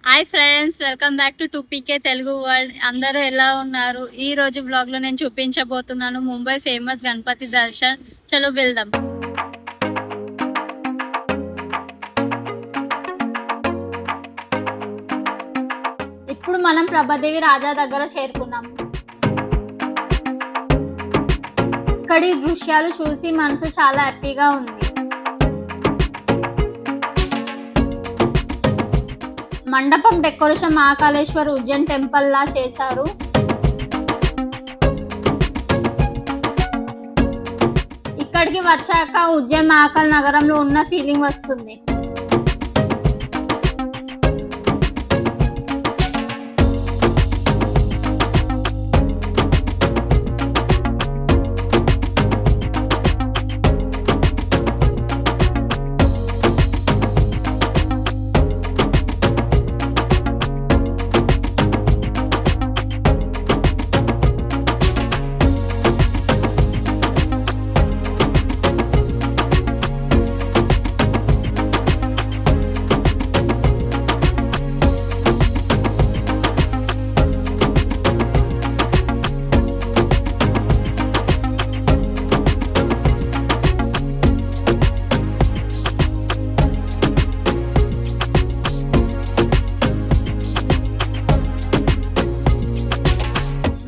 Hi friends, welcome back to 2PK Telugu world. అందరూ ఎలా ఉన్నారు? ఈ రోజు బ్లాగ్లో నేను చూపించబోతున్నాను ముంబై ఫేమస్ గణపతి దర్శన్. చలో వెళ్దాం. ఇప్పుడు మనం ప్రభాదేవి రాజా దగ్గర చేరుకున్నాం. ఇక్కడి దృశ్యాలు చూసి మనసు చాలా హ్యాపీగా ఉంది. మండపం డెకరేషన్ మహాకాళేశ్వర్ ఉజ్జయిన్ టెంపుల్ లా చేశారు. ఇక్కడికి వచ్చాక ఉజ్జయిన్ మహాకాళ నగరంలో ఉన్న ఫీలింగ్ వస్తుంది.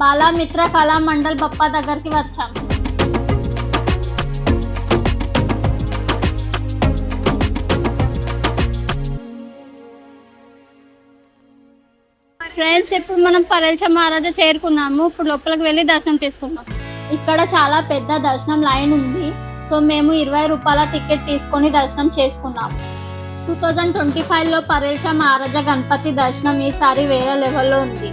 బాలామిత్ర కళా మండల్ బప్పా దగ్గరికి వచ్చాం. ఫ్రెండ్స్, ఇప్పుడు మనం పరేల్చా మహారాజా చేరుకున్నాము. ఇప్పుడు లోపలికి వెళ్ళి దర్శనం తీసుకున్నాం. ఇక్కడ చాలా పెద్ద దర్శనం లైన్ ఉంది. సో మేము 20 రూపాయల టికెట్ తీసుకొని దర్శనం చేసుకున్నాం. 2025లో పరేల్చా మహారాజా గణపతి దర్శనం ఈసారి వేరే లెవెల్లో ఉంది.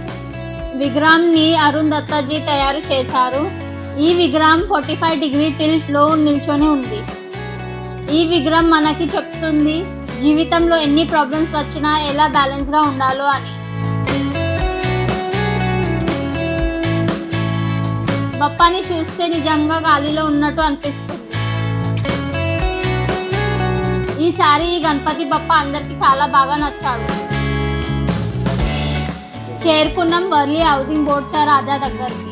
విగ్రహం ని అరుణ్ దత్తాజీ తయారు చేశారు. ఈ విగ్రహం 45 డిగ్రీ టిల్ట్ లో నిల్చొని ఉంది. ఈ విగ్రహం మనకి చెప్తుంది జీవితంలో ఎన్ని ప్రాబ్లమ్స్ వచ్చినా ఎలా బ్యాలెన్స్ గా ఉండాలో అని. బప్పాని చూస్తే నిజంగా గాలిలో ఉన్నట్టు అనిపిస్తుంది. ఈసారి ఈ గణపతి బప్ప అందరికి చాలా బాగా నచ్చాడు. చేరుకున్నాం వర్లీ హౌసింగ్ బోర్డ్ రాజా దగ్గరికి.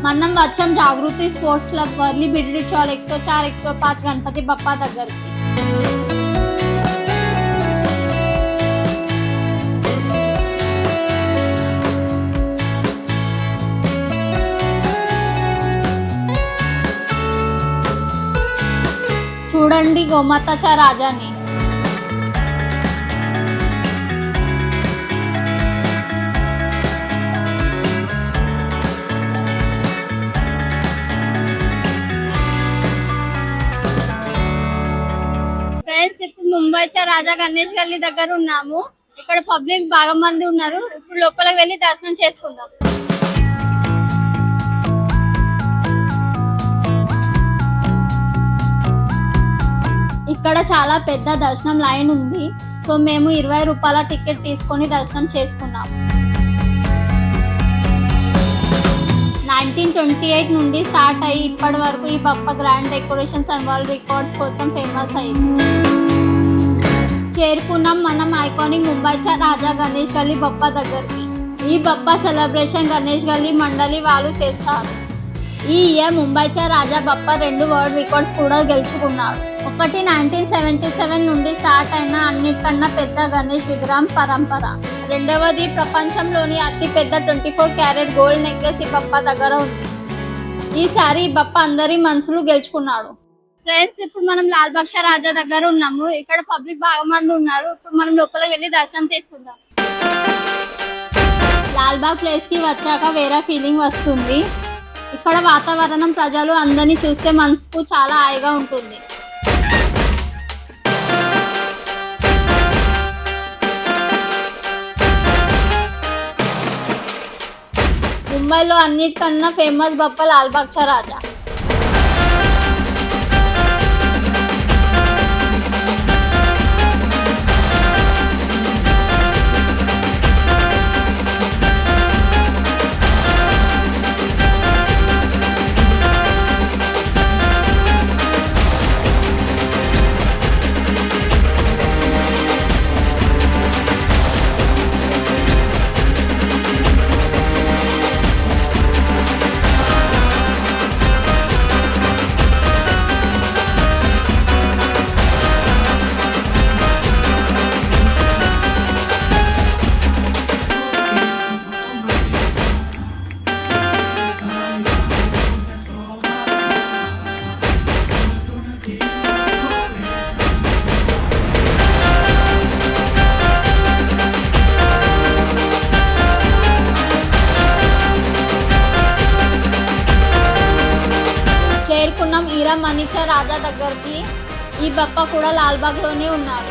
మనం వచ్చాం జాగృతి స్పోర్ట్స్ క్లబ్ వర్లీ బిడ్డి చౌల్ 104 105 గణపతి బప్పా దగ్గరికి. చూడండి గోమాతా రాజాని. ఇప్పుడు ముంబై రాజా గణేష్ గల్లీ దగ్గర ఉన్నాము. ఇక్కడ పబ్లిక్ బాగా మంది ఉన్నారు. ఇప్పుడు లోపలికి వెళ్ళి దర్శనం చేసుకుందాం. ఇక్కడ చాలా పెద్ద దర్శనం లైన్ ఉంది. సో మేము 20 రూపాయల టికెట్ తీసుకొని దర్శనం చేసుకున్నాం. 1928 నుండి స్టార్ట్ అయ్యి ఇప్పటి వరకు ఈ Bappa grand decorations and world records కోసం ఫేమస్ అయింది. చేరుకున్నాం మనం ఐకానిక్ ముంబై రాజా గణేష్ గల్లీ బప్పా దగ్గరికి. ఈ బప్పా సెలబ్రేషన్ గణేష్ గల్లీ మండలి వాళ్ళు చేస్తారు. ఈ ఇయర్ ముంబై రాజా బప్పా 2 వరల్డ్ రికార్డ్స్ కూడా గెలుచుకున్నాడు. ఒకటి 1977 నుండి స్టార్ట్ అయిన అన్నిటికన్నా పెద్ద గణేష్ విగ్రహం పరంపర. రెండవది ప్రపంచంలోని అతి పెద్ద 24 క్యారెట్ గోల్డ్ నెక్లెస్ ఈ బప్పా దగ్గర ఉంది. ఈసారి ఈ బప్పా అందరి మనసులు గెలుచుకున్నాడు. ఫ్రెండ్స్, ఇప్పుడు మనం లాల్ బాగ్ రాజా దగ్గర ఉన్నాము. ఇక్కడ పబ్లిక్ బాగా మంది ఉన్నారు. ఇప్పుడు మనం లోపలికి వెళ్ళి దర్శనం చేసుకుందాం. లాల్ బాగ్ ప్లేస్ కి వచ్చాక వేరే ఫీలింగ్ వస్తుంది. ఇక్కడ వాతావరణం ప్రజలు అందరినీ చూస్తే మనసుకు చాలా హాయిగా ఉంటుంది. ముంబైలో అన్నిటికన్నా ఫేమస్ బప్ప లాల్ బాగ్ రాజా. చేరుకున్నాం ఈరా మనీచా రాజా దగ్గరికి. ఈ బప్ప కూడా లాల్బాగ్లోనే ఉన్నారు.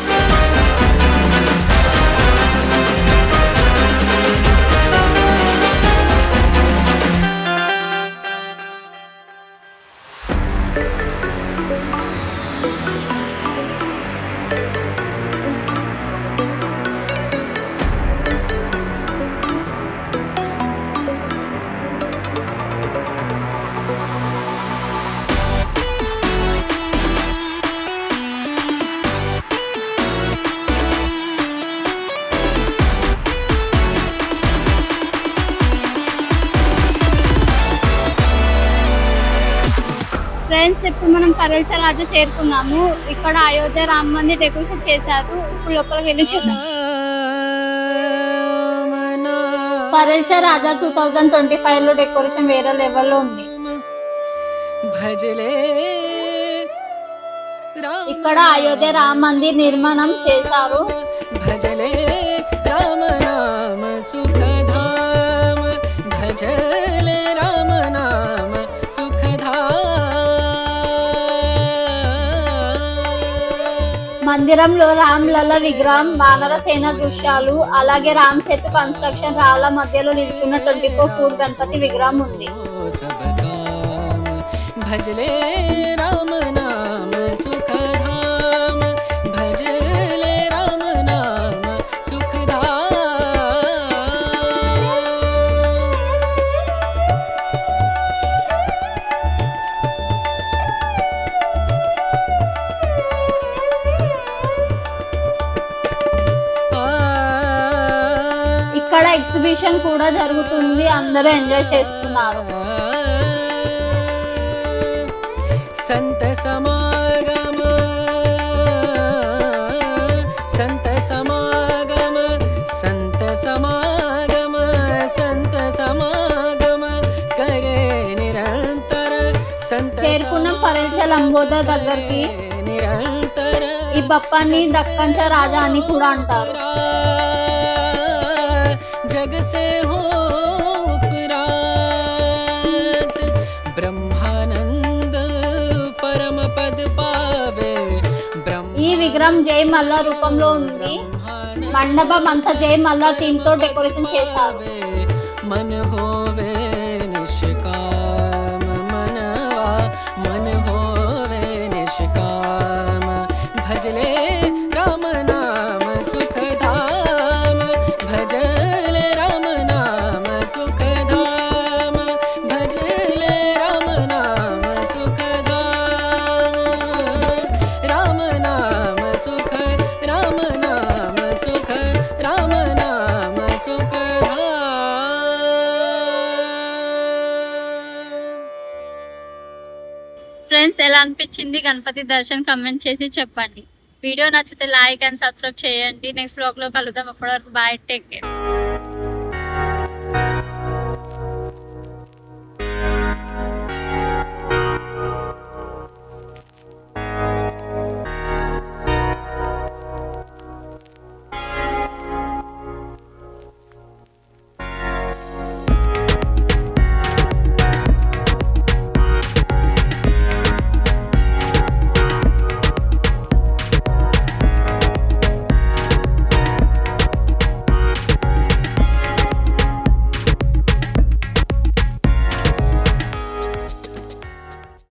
ఫ్రెండ్స్, ఇప్పుడు మనం పరేల్చా రాజా చేరుకున్నాము. ఇక్కడ అయోధ్య రామ మందిర్ డెకరేషన్ చేశారు. ఇప్పుడు లోపలికి వెళ్ళి చూద్దాం. పరేల్చా రాజా 2025 లో డెకరేషన్ వేరే లెవెల్లో ఉంది. ఇక్కడ అయోధ్య రామ మందిర్ నిర్మాణం చేశారు. భజలే రామ నామ సుఖధామ, భజలే రామ నామ సుఖధామ. మందిరంలో రామ్ లల్ల విగ్రహం, వానర సేన దృశ్యాలు, అలాగే రామ్ సేతు కన్స్ట్రక్షన్, రాళ్ల మధ్యలో నిల్చున్న 24 ఫూట్ గణపతి విగ్రహం ఉంది. భజలే రామ నామ సుఖధామ, భజలే రామ నామ సుఖధామ. ఇక్కడ ఎగ్జిబిషన్ కూడా జరుగుతుంది. అందరూ ఎంజాయ్ చేస్తున్నారు. సంత సమాగమ, సంత సమాగమ, సంత సమాగమ, సంత సమాగమ కరే నిరంతర. చేరుకున్నాం పరేల్చా లంబోదర్ దగ్గరికి. ఈ బప్పాని దక్కన్చా రాజా అని కూడా అంటారు. జగసే హో ఉపరాత్, బ్రహ్మానంద పరమ పద పావే. ఈ విగ్రహం జై మల్లా రూపంలో ఉంది. మండపం అంతా జై మల్లా థీమ్ తో డెకరేషన్ చేశారు. మన హోవే నిష్కామ, మనవా మన హోవే నిష్కామ, భజలే రామ నామ సుఖధామ, భజలే రామ నామ సుఖధామ, భజలే రామ నామ సుఖధామ, రామ నామ సుఖ, రామ నామ సుఖ, రామ నామ సుఖధామ. ఫ్రెండ్స్, ఎలా అనిపించింది గణపతి దర్శన్ కమెంట్ చేసి చెప్పండి. వీడియో నచ్చితే లైక్ అండ్ సబ్స్క్రైబ్ చేయండి. నెక్స్ట్ వ్లాగ్ లో కలుద్దాం. అప్పటి వరకు బాయ్, టేక్ కేర్.